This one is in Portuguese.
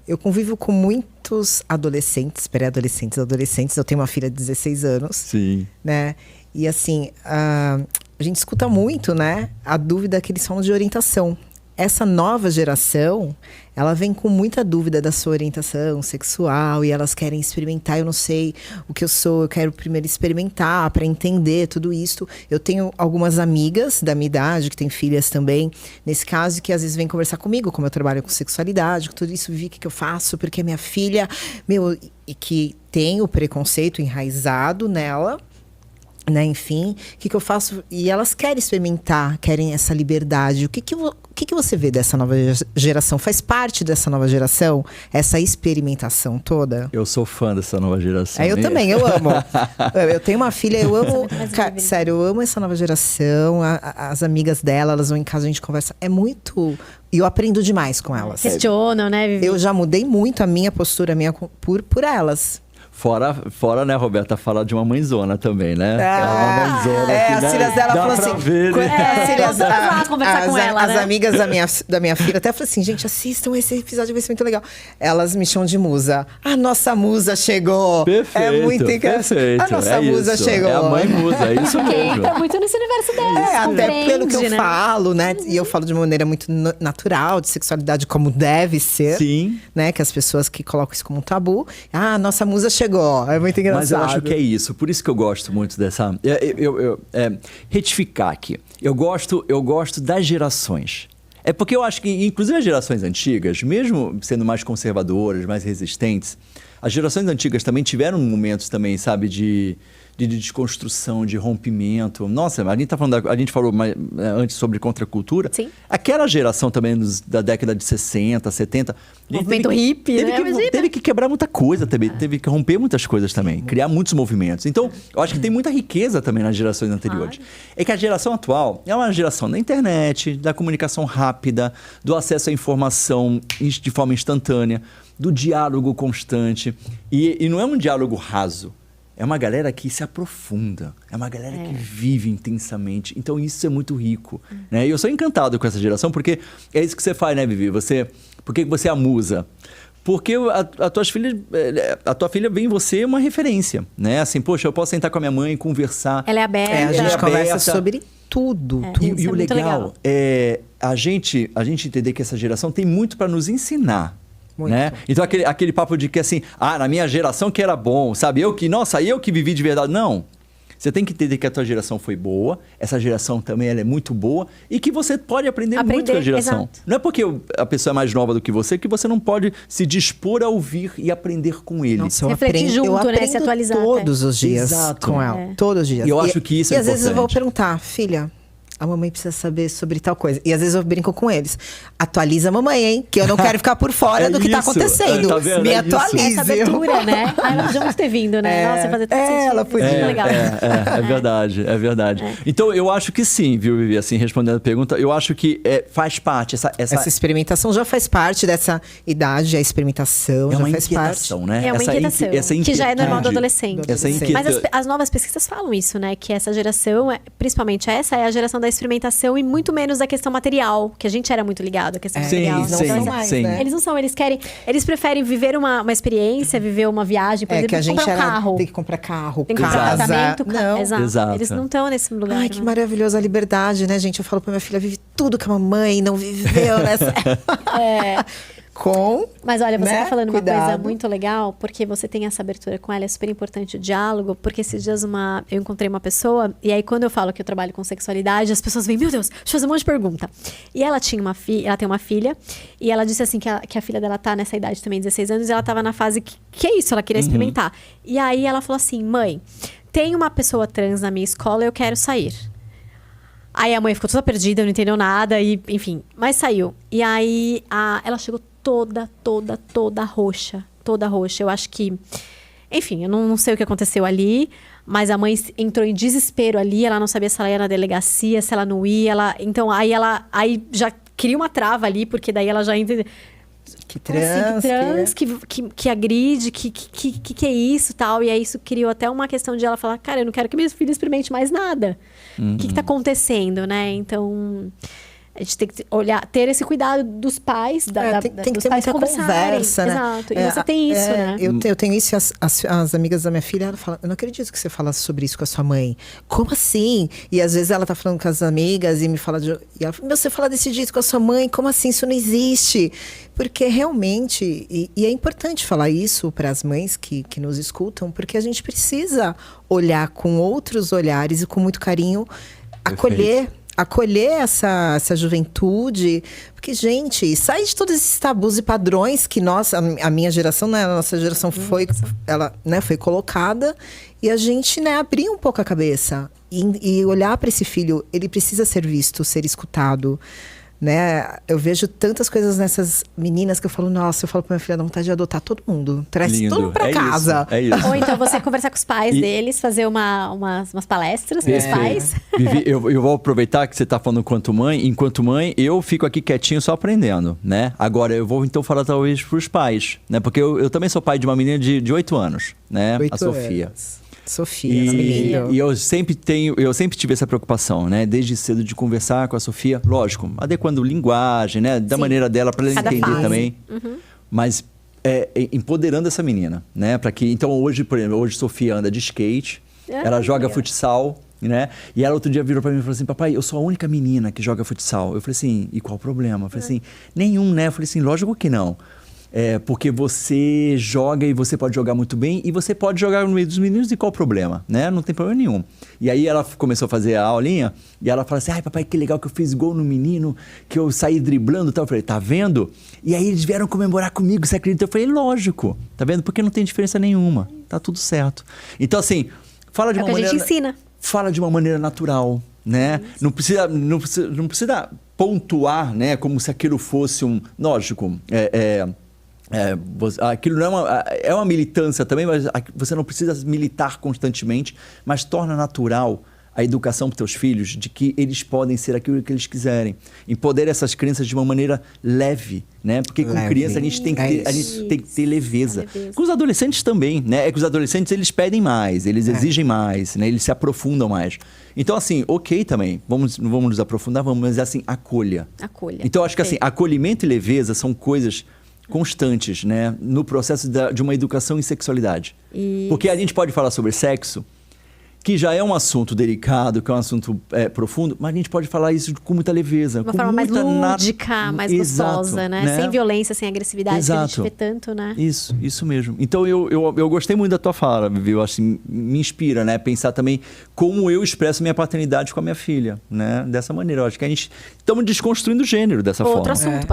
eu convivo com muitos adolescentes, pré-adolescentes, adolescentes. Eu tenho uma filha de 16 anos. Sim. Né? E assim, a gente escuta muito, né? A dúvida que eles falam de orientação. Essa nova geração, ela vem com muita dúvida da sua orientação sexual e elas querem experimentar. Eu não sei o que eu sou, eu quero primeiro experimentar para entender tudo isso. Eu tenho algumas amigas da minha idade que têm filhas também, nesse caso, que às vezes vêm conversar comigo, como eu trabalho com sexualidade, com tudo isso, vi o que eu faço, porque a minha filha, e que tem o preconceito enraizado nela. Né, enfim, o que eu faço? E elas querem experimentar, querem essa liberdade. O que você vê dessa nova geração? Faz parte dessa nova geração? Essa experimentação toda? Eu sou fã dessa nova geração. Eu também, eu amo. Eu tenho uma filha, eu amo. Sério, eu amo essa nova geração. As amigas dela, elas vão em casa, a gente conversa. É muito. E eu aprendo demais com elas. Questionam, né, Vivi? Eu já mudei muito a minha postura por elas. Fora, né, Roberta, falar de uma mãezona também, né? É uma mãezona. As filhas dela falam assim. Ver, né? Vamos lá conversar com ela, as né? amigas da minha filha até falam assim, gente, assistam esse episódio, vai ser muito legal. Elas me chamam de musa. A nossa musa chegou. Perfeito, é muito engraçado. A nossa musa chegou. É a mãe musa, é isso mesmo. Tá muito nesse universo dela. Até pelo que eu falo, né? E eu falo de uma maneira muito natural, de sexualidade como deve ser. Sim. Né? Que as pessoas que colocam isso como um tabu. A nossa musa chegou. É muito engraçado. Mas eu acho que é isso. Por isso que eu gosto muito dessa... retificar aqui. Eu gosto das gerações. É porque eu acho que, inclusive as gerações antigas, mesmo sendo mais conservadoras, mais resistentes, as gerações antigas também tiveram momentos também, sabe, de desconstrução, de rompimento. Nossa, a gente falou antes sobre contracultura. Sim. Aquela geração também da década de 60, 70... Movimento hippie, né? Teve que quebrar muita coisa também, teve que romper muitas coisas também, criar muitos movimentos. Então, eu acho que tem muita riqueza também nas gerações anteriores. É que a geração atual é uma geração da internet, da comunicação rápida, do acesso à informação de forma instantânea, do diálogo constante. E não é um diálogo raso. É uma galera que se aprofunda, é uma galera que vive intensamente. Então isso é muito rico, né? E eu sou encantado com essa geração, porque é isso que você faz, né, Vivi? Por que você é a musa? Porque a tua filha vê em você uma referência, né? Assim, poxa, eu posso sentar com a minha mãe e conversar. Ela é aberta. A gente conversa sobre tudo. E o legal é a gente entender que essa geração tem muito para nos ensinar. Né? Então aquele papo de que assim, na minha geração que era bom, sabe? Eu que vivi de verdade. Não. Você tem que entender que a tua geração foi boa, essa geração também ela é muito boa e que você pode aprender muito com a geração. Exato. Não é porque a pessoa é mais nova do que você não pode se dispor a ouvir e aprender com ele. Nossa, Refletir junto, né? Se atualizar. Todos os dias com ela. Todos os dias. E eu acho que isso é importante. E às vezes eu vou perguntar, filha, a mamãe precisa saber sobre tal coisa. E às vezes eu brinco com eles. Atualiza a mamãe, hein? Que eu não quero ficar por fora do que tá acontecendo. Tá vendo? Me atualize. Essa abertura, né? Nós vamos ter vindo, né? Nossa, fazer tudo sentido. Ela podia. Muito legal. É verdade, é verdade. Então, eu acho que sim, viu, Vivi? Assim, respondendo a pergunta, eu acho que faz parte. Essa experimentação já faz parte dessa idade, a experimentação já faz parte. Né? É uma inquietação, que já é normal do adolescente. Mas as novas pesquisas falam isso, né? Que essa geração, principalmente essa, é a geração da experimentação e muito menos da questão material, que a gente era muito ligado à questão material. Eles não são mais, né? Eles não são, eles preferem viver uma experiência, viver uma viagem, por exemplo, que a gente comprar um carro. Tem que comprar carro, tem que comprar apartamento. Não. Exato. Eles não estão nesse lugar. Ai, que maravilhosa a liberdade, né, gente? Eu falo pra minha filha, vive tudo que a mamãe não viveu nessa... Mas olha, você tá falando Cuidado. uma coisa muito legal, porque você tem essa abertura com ela, é super importante o diálogo, porque esses dias eu encontrei uma pessoa, e aí quando eu falo que eu trabalho com sexualidade, as pessoas vêm, meu Deus, deixa eu fazer um monte de pergunta. E ela tem uma filha, e ela disse assim, que a filha dela tá nessa idade também, 16 anos, e ela tava na fase que é isso, ela queria experimentar. E aí ela falou assim, mãe, tem uma pessoa trans na minha escola, eu quero sair. Aí a mãe ficou toda perdida, não entendeu nada, e enfim, mas saiu. E aí ela chegou toda roxa. Toda roxa. Eu acho que... Enfim, eu não sei o que aconteceu ali, mas a mãe entrou em desespero ali, ela não sabia se ela ia na delegacia, se ela não ia, então aí já cria uma trava ali, porque daí ela já entra... Que trans, que agride, que é isso e tal. E aí isso criou até uma questão de ela falar, cara, eu não quero que minha filha experimente mais nada. O que tá acontecendo, né? Então... A gente tem que olhar, ter esse cuidado dos pais, tem que dos ter pais muita conversarem. conversa, né? Exato. E você tem isso, né? Eu tenho isso, e as amigas da minha filha, ela fala, eu não acredito que você fala sobre isso com a sua mãe. Como assim? E às vezes ela tá falando com as amigas e me fala e ela fala, você fala desse jeito com a sua mãe, como assim? Isso não existe. Porque realmente, e é importante falar isso para as mães que nos escutam, porque a gente precisa olhar com outros olhares e com muito carinho, acolher essa juventude, porque, gente, sai de todos esses tabus e padrões que a minha geração, né, a nossa geração foi colocada, e a gente, né, abrir um pouco a cabeça e olhar para esse filho, ele precisa ser visto, ser escutado, né? Eu vejo tantas coisas nessas meninas que eu falo, nossa, eu falo pra minha filha, dá vontade de adotar todo mundo. Traz todo mundo pra casa. Isso. Ou então você conversar com os pais deles, fazer umas palestras com os pais. Vivi, eu vou aproveitar que você tá falando enquanto mãe, eu fico aqui quietinho só aprendendo, né? Agora, eu vou então falar talvez pros pais, né? Porque eu também sou pai de uma menina de 8 anos, né? 8 a Sofia. anos. Sofia, menino. E eu sempre tive essa preocupação, né? Desde cedo de conversar com a Sofia, lógico, adequando linguagem, né? Da maneira dela para ela entender fase. também. Mas empoderando essa menina, né? Para que então hoje, por exemplo, Sofia anda de skate, ela joga futsal, né? E ela outro dia virou para mim e falou assim: papai, eu sou a única menina que joga futsal. Eu falei assim: e qual o problema? Eu falei assim: nenhum, né? Eu falei assim: lógico que não. Porque você joga e você pode jogar muito bem e você pode jogar no meio dos meninos e qual o problema, né? Não tem problema nenhum. E aí ela começou a fazer a aulinha e ela falou assim: ai, papai, que legal que eu fiz gol no menino, que eu saí driblando e tal. Eu falei: tá vendo? E aí eles vieram comemorar comigo, você acredita? Eu falei: lógico, tá vendo? Porque não tem diferença nenhuma, tá tudo certo. Então assim, fala de uma maneira... É o que a gente ensina. Fala de uma maneira natural, né? Não precisa pontuar, né? Como se aquilo fosse um... Lógico, aquilo não é uma militância também, mas você não precisa militar constantemente, mas torna natural a educação para os teus filhos de que eles podem ser aquilo que eles quiserem. Empodera essas crianças de uma maneira leve, né? Porque com criança a gente tem que ter leveza. Com os adolescentes também, né? É que os adolescentes eles pedem mais, eles exigem mais, né? Eles se aprofundam mais. Então assim, ok também, não vamos nos aprofundar, mas assim, acolha. Então acho que assim, acolhimento e leveza são coisas constantes, né, no processo de uma educação em sexualidade. Porque a gente pode falar sobre sexo, que já é um assunto delicado, que é um assunto profundo, mas a gente pode falar isso com muita leveza. Uma forma mais lúdica, mais gostosa, né? Sem violência, sem agressividade, que a gente vê tanto, né? Isso mesmo. Então eu gostei muito da tua fala, Vivi. Eu acho que me inspira, né? Pensar também como eu expresso minha paternidade com a minha filha, né? Dessa maneira. Eu acho que a gente estamos desconstruindo o gênero dessa forma. Outro assunto,